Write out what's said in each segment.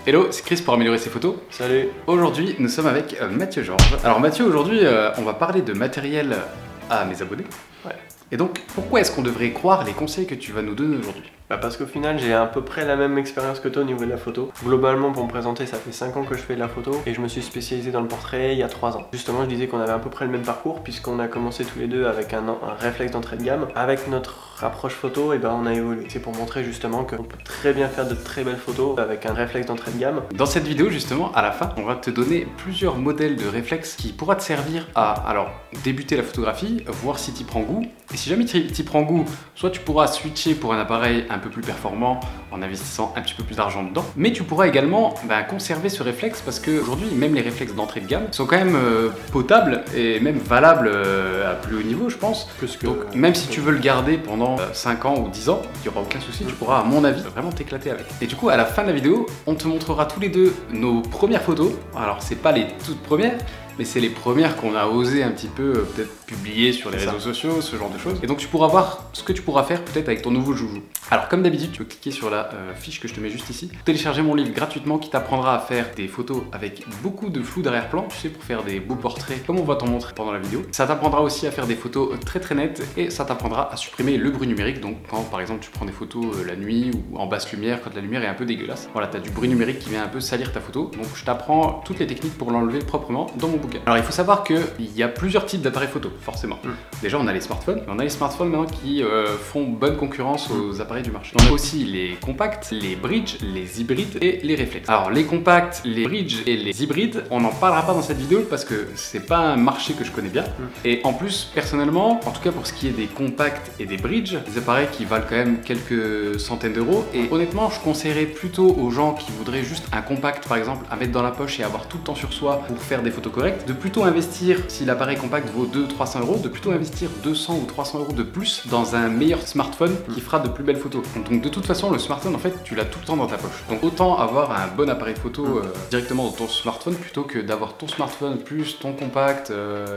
Hello, c'est Chris pour améliorer ses photos. Salut. Aujourd'hui, nous sommes avec Mathieu Georges. Alors Mathieu, aujourd'hui, on va parler de matériel à mes abonnés. Ouais. Et donc, pourquoi est-ce qu'on devrait croire les conseils que tu vas nous donner aujourd'hui? Parce qu'au final, j'ai à peu près la même expérience que toi au niveau de la photo. Globalement, pour me présenter, ça fait 5 ans que je fais de la photo et je me suis spécialisé dans le portrait il y a 3 ans. Justement, je disais qu'on avait à peu près le même parcours puisqu'on a commencé tous les deux avec un réflexe d'entrée de gamme. Avec notre approche photo, et on a évolué. C'est pour montrer justement qu'on peut très bien faire de très belles photos avec un réflexe d'entrée de gamme. Dans cette vidéo, justement, à la fin, on va te donner plusieurs modèles de réflexes qui pourra te servir à débuter la photographie, voir si tu prends goût. Et si jamais tu prends goût, soit tu pourras switcher pour un appareil un peu plus performant en investissant un petit peu plus d'argent dedans, mais tu pourras également conserver ce réflexe parce qu'aujourd'hui, même les réflexes d'entrée de gamme sont quand même potables et même valables à plus haut niveau, je pense. Donc même si tu veux le garder pendant 5 ans ou 10 ans, il n'y aura aucun souci, tu pourras, à mon avis, vraiment t'éclater avec. Et du coup, à la fin de la vidéo, on te montrera tous les deux nos premières photos. Alors, c'est pas les toutes premières, mais c'est les premières qu'on a osé un petit peu peut-être publier sur les réseaux sociaux, ce genre de choses. Et donc tu pourras voir ce que tu pourras faire peut-être avec ton nouveau joujou. Alors comme d'habitude, tu peux cliquer sur la fiche que je te mets juste ici, télécharger mon livre gratuitement qui t'apprendra à faire des photos avec beaucoup de flou d'arrière-plan, tu sais, pour faire des beaux portraits comme on va t'en montrer pendant la vidéo. Ça t'apprendra aussi à faire des photos très nettes et ça t'apprendra à supprimer le bruit numérique. Donc quand par exemple tu prends des photos la nuit ou en basse lumière, quand la lumière est un peu dégueulasse, voilà, tu as du bruit numérique qui vient un peu salir ta photo. Donc je t'apprends toutes les techniques pour l'enlever proprement dans mon bouquin. Alors il faut savoir qu'il y a plusieurs types d'appareils photo, forcément. Déjà on a les smartphones, mais on a les smartphones maintenant qui font bonne concurrence aux appareils du marché. On a aussi les compacts, les bridges, les hybrides et les réflexes. Alors les compacts, les bridges et les hybrides, on n'en parlera pas dans cette vidéo parce que c'est pas un marché que je connais bien. Et en plus, personnellement, en tout cas pour ce qui est des compacts et des bridges, des appareils qui valent quand même quelques centaines d'euros. Et honnêtement, je conseillerais plutôt aux gens qui voudraient juste un compact par exemple à mettre dans la poche et avoir tout le temps sur soi pour faire des photos correctes, de plutôt investir, si l'appareil compact vaut 200-300 euros, de plutôt investir 200 ou 300 euros de plus dans un meilleur smartphone qui fera de plus belles photos. Donc de toute façon, le smartphone en fait, tu l'as tout le temps dans ta poche. Donc autant avoir un bon appareil photo directement dans ton smartphone plutôt que d'avoir ton smartphone plus ton compact,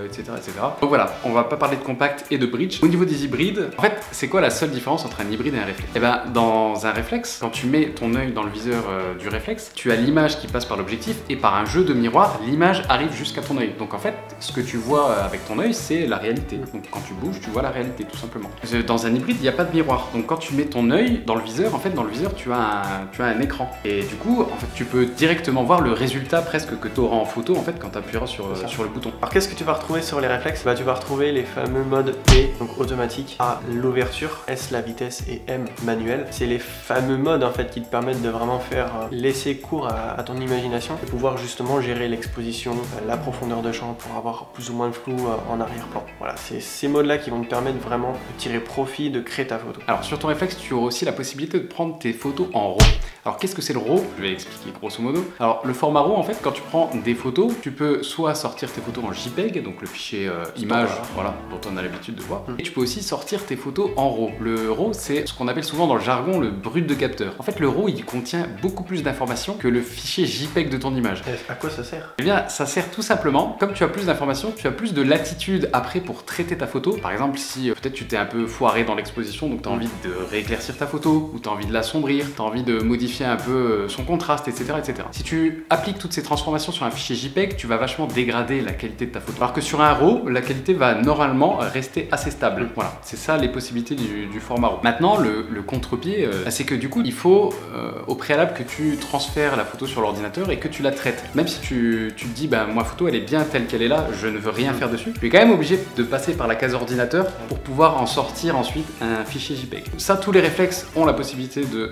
etc., etc. Donc voilà, on va pas parler de compact et de bridge. Au niveau des hybrides, en fait, c'est quoi la seule différence entre un hybride et un réflexe? Et dans un réflexe, quand tu mets ton œil dans le viseur du réflexe, tu as l'image qui passe par l'objectif et par un jeu de miroir, l'image arrive jusqu'à ton œil. Donc en fait, ce que tu vois avec ton œil, c'est la réalité. Donc quand tu bouges, tu vois la réalité, tout simplement. Dans un hybride, il n'y a pas de miroir. Donc quand tu mets ton œil dans le viseur, en fait, dans le viseur, tu as un écran. Et du coup, en fait, tu peux directement voir le résultat presque que tu auras en photo, en fait, quand tu appuieras sur le bouton. Alors qu'est-ce que tu vas retrouver sur les réflexes? Tu vas retrouver les fameux modes P, donc automatique, A, l'ouverture, S, la vitesse et M, manuel. C'est les fameux modes, en fait, qui te permettent de vraiment laisser cours à ton imagination et pouvoir justement gérer l'exposition, la profondeur de champ pour avoir plus ou moins de flou en arrière-plan. Voilà, c'est ces modes-là qui vont te permettre vraiment de tirer profit, de créer ta photo. Alors sur ton réflexe, tu auras aussi la possibilité de prendre tes photos en RAW. Alors qu'est-ce que c'est le RAW? Je vais expliquer grosso modo. Alors le format RAW, en fait, quand tu prends des photos, tu peux soit sortir tes photos en JPEG, donc le fichier image, voilà, dont on a l'habitude de voir, et tu peux aussi sortir tes photos en RAW. Le RAW, c'est ce qu'on appelle souvent dans le jargon le brut de capteur. En fait, le RAW, il contient beaucoup plus d'informations que le fichier JPEG de ton image. À quoi ça sert? Eh bien, ça sert tout simplement, comme tu as plus d'informations, tu as plus de latitude après pour traiter ta photo. Par exemple, si peut-être tu t'es un peu foiré dans l'exposition, donc tu as envie de rééclaircir ta photo, ou tu as envie de l'assombrir, tu as envie de modifier un peu son contraste, etc., etc. Si tu appliques toutes ces transformations sur un fichier JPEG, tu vas vachement dégrader la qualité de ta photo. Alors que sur un RAW, la qualité va normalement rester assez stable. Voilà, c'est ça les possibilités du format RAW. Maintenant, le contre-pied, c'est que du coup, il faut au préalable que tu transfères la photo sur l'ordinateur et que tu la traites. Même si tu te dis, ma photo, elle est bien telle qu'elle est là, je ne veux rien faire dessus, tu es quand même obligé de passer par la case ordinateur pour pouvoir en sortir ensuite un fichier JPEG. Ça, tous les réflexes ont la possibilité de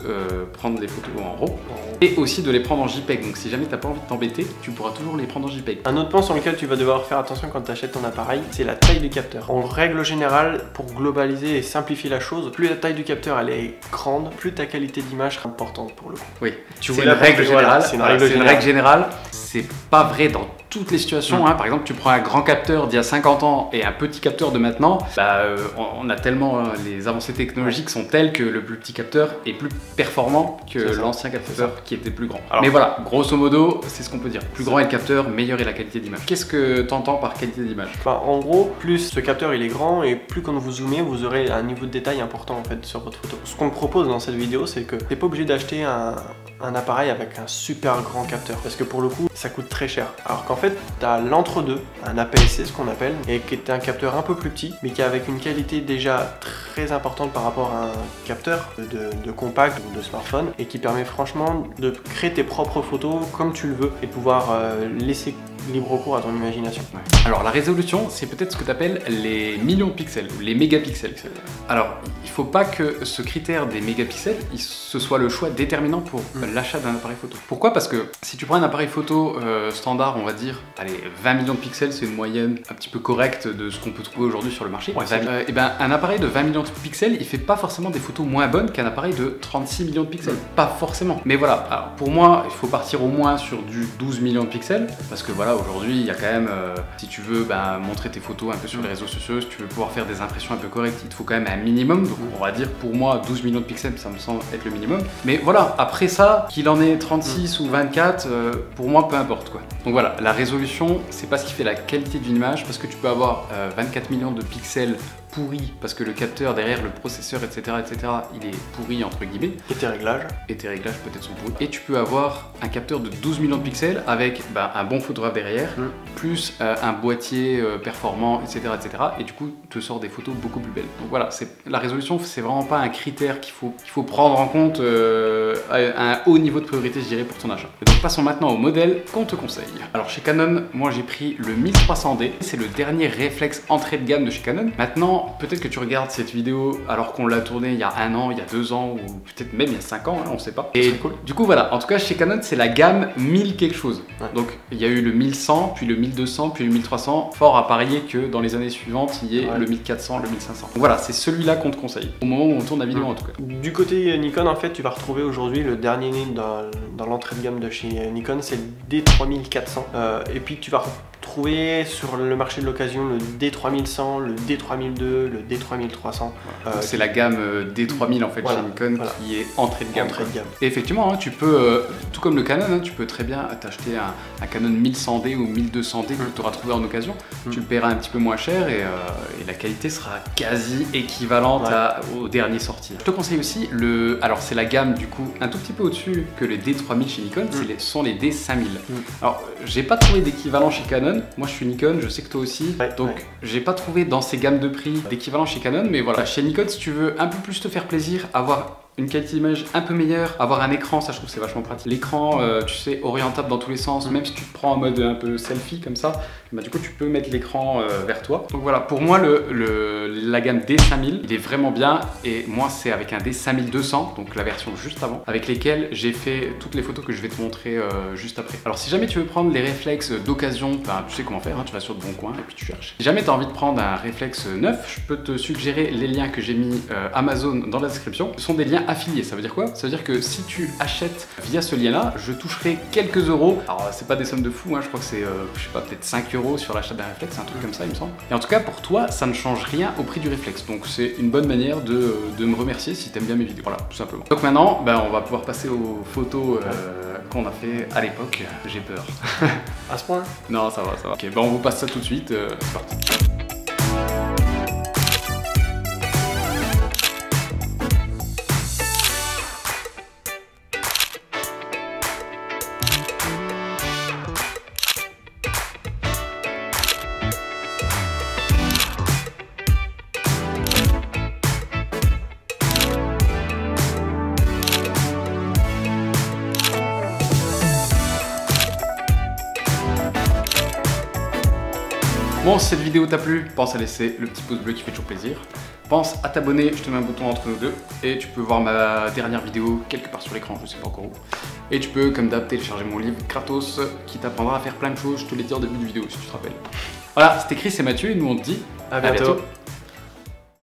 prendre des photos en RAW et aussi de les prendre en JPEG. Donc si jamais tu n'as pas envie de t'embêter, tu pourras toujours les prendre en JPEG. Un autre point sur lequel tu vas devoir faire attention quand tu achètes ton appareil, c'est la taille du capteur. En règle générale, pour globaliser et simplifier la chose, plus la taille du capteur elle est grande, plus ta qualité d'image sera importante pour le coup. Oui, tu vois, une règle générale, c'est une règle générale, c'est pas vrai dans toutes les situations. Par exemple, tu prends un grand capteur d'il y a 50 ans et un petit capteur de maintenant, on a tellement, les avancées technologiques sont telles que le plus petit capteur est plus performant que l'ancien capteur qui était plus grand. Alors, mais voilà, grosso modo, c'est ce qu'on peut dire. Plus grand est le capteur, meilleure est la qualité d'image. Qu'est-ce que tu entends par qualité d'image? En gros, plus ce capteur il est grand et plus quand vous zoomez, vous aurez un niveau de détail important en fait sur votre photo. Ce qu'on te propose dans cette vidéo, c'est que t'es pas obligé d'acheter un appareil avec un super grand capteur, parce que pour le coup ça coûte très cher, alors qu'en fait tu as l'entre-deux, un APS-C ce qu'on appelle, et qui est un capteur un peu plus petit mais qui est avec une qualité déjà très importante par rapport à un capteur de compact ou de smartphone, et qui permet franchement de créer tes propres photos comme tu le veux et pouvoir laisser libre cours à ton imagination. Ouais. Alors la résolution, c'est peut-être ce que tu appelles les millions de pixels ou les mégapixels. Alors il faut pas que ce critère des mégapixels, ce soit le choix déterminant pour l'achat d'un appareil photo. Pourquoi? Parce que si tu prends un appareil photo standard, on va dire, allez, 20 millions de pixels, c'est une moyenne un petit peu correcte de ce qu'on peut trouver aujourd'hui sur le marché. Ouais, et ben un appareil de 20 millions de pixels, il fait pas forcément des photos moins bonnes qu'un appareil de 36 millions de pixels. Pas forcément. Mais voilà, alors, pour moi, il faut partir au moins sur du 12 millions de pixels, parce que voilà, aujourd'hui, il y a quand même, si tu veux montrer tes photos un peu sur les réseaux sociaux, si tu veux pouvoir faire des impressions un peu correctes, il te faut quand même un minimum. Donc on va dire pour moi 12 millions de pixels, ça me semble être le minimum. Mais voilà, après ça, qu'il en ait 36 ou 24, pour moi peu importe quoi. Donc voilà, la résolution, c'est pas ce qui fait la qualité d'une image, parce que tu peux avoir 24 millions de pixels pourri parce que le capteur derrière, le processeur, etc., il est pourri entre guillemets. Et tes réglages peut-être sont pourris. Et tu peux avoir un capteur de 12 millions de pixels avec un bon photographe derrière, plus un boîtier performant, etc., et du coup te sort des photos beaucoup plus belles. Donc voilà, la résolution, c'est vraiment pas un critère qu'il faut prendre en compte à un haut niveau de priorité, je dirais, pour ton achat. Et donc passons maintenant au modèle qu'on te conseille. Alors chez Canon, moi j'ai pris le 1300D, c'est le dernier réflexe entrée de gamme de chez Canon. Maintenant, peut-être que tu regardes cette vidéo alors qu'on l'a tournée il y a 1 an, il y a 2 ans, ou peut-être même il y a 5 ans, hein, on sait pas. Et cool. Du coup voilà, en tout cas chez Canon c'est la gamme 1000 quelque chose. Ouais. Donc il y a eu le 1100, puis le 1200, puis le 1300. Fort à parier que dans les années suivantes il y ait le 1400, le 1500. Donc voilà, c'est celui-là qu'on te conseille, au moment où on tourne la vidéo en tout cas. Du côté Nikon, en fait, tu vas retrouver aujourd'hui le dernier dans l'entrée de gamme de chez Nikon, c'est le D3400. Et puis tu vas retrouver sur le marché de l'occasion le D3100, le D3002, le D3300. C'est la gamme D3000 en fait chez Nikon qui est entrée de gamme. Et effectivement, hein, tu peux, tout comme le Canon, hein, tu peux très bien t'acheter un Canon 1100D ou 1200D que tu auras trouvé en occasion. Tu le paieras un petit peu moins cher et la qualité sera quasi équivalente au dernier sorti. Je te conseille aussi alors c'est la gamme du coup un tout petit peu au-dessus que les D3000 chez Nikon, ce sont les D5000. Alors j'ai pas trouvé d'équivalent chez Canon. Moi je suis Nikon, je sais que toi aussi, donc j'ai pas trouvé dans ces gammes de prix d'équivalent chez Canon, mais voilà, chez Nikon si tu veux un peu plus te faire plaisir, avoir une qualité d'image un peu meilleure, avoir un écran, ça je trouve c'est vachement pratique. L'écran, tu sais, orientable dans tous les sens, même si tu te prends en mode un peu selfie comme ça, du coup tu peux mettre l'écran vers toi. Donc voilà, pour moi la gamme D5000, il est vraiment bien, et moi c'est avec un D5200, donc la version juste avant, avec lesquels j'ai fait toutes les photos que je vais te montrer juste après. Alors si jamais tu veux prendre les réflexes d'occasion, tu sais comment faire, hein, tu vas sur le bon coin et puis tu cherches. Si jamais tu as envie de prendre un réflexe neuf, je peux te suggérer les liens que j'ai mis Amazon dans la description. Ce sont des liens affiliés. Ça veut dire quoi? Ça veut dire que si tu achètes via ce lien là, je toucherai quelques euros. Alors c'est pas des sommes de fou, hein, je crois que c'est je sais pas, peut-être 5 euros sur l'achat d'un réflexe, un truc comme ça il me semble. Et en tout cas pour toi ça ne change rien au prix du réflexe, donc c'est une bonne manière de me remercier si tu aimes bien mes vidéos. Voilà, tout simplement. Donc maintenant on va pouvoir passer aux photos qu'on a fait à l'époque. J'ai peur. À ce point? Non, ça va. Ok, on vous passe ça tout de suite, c'est parti. Bon, si cette vidéo t'a plu, pense à laisser le petit pouce bleu qui fait toujours plaisir. Pense à t'abonner, je te mets un bouton entre nous deux. Et tu peux voir ma dernière vidéo quelque part sur l'écran, je sais pas encore où. Et tu peux, comme d'hab, télécharger mon livre gratos qui t'apprendra à faire plein de choses, je te l'ai dit en début de vidéo si tu te rappelles. Voilà, c'était Chris et Mathieu et nous on te dit à bientôt.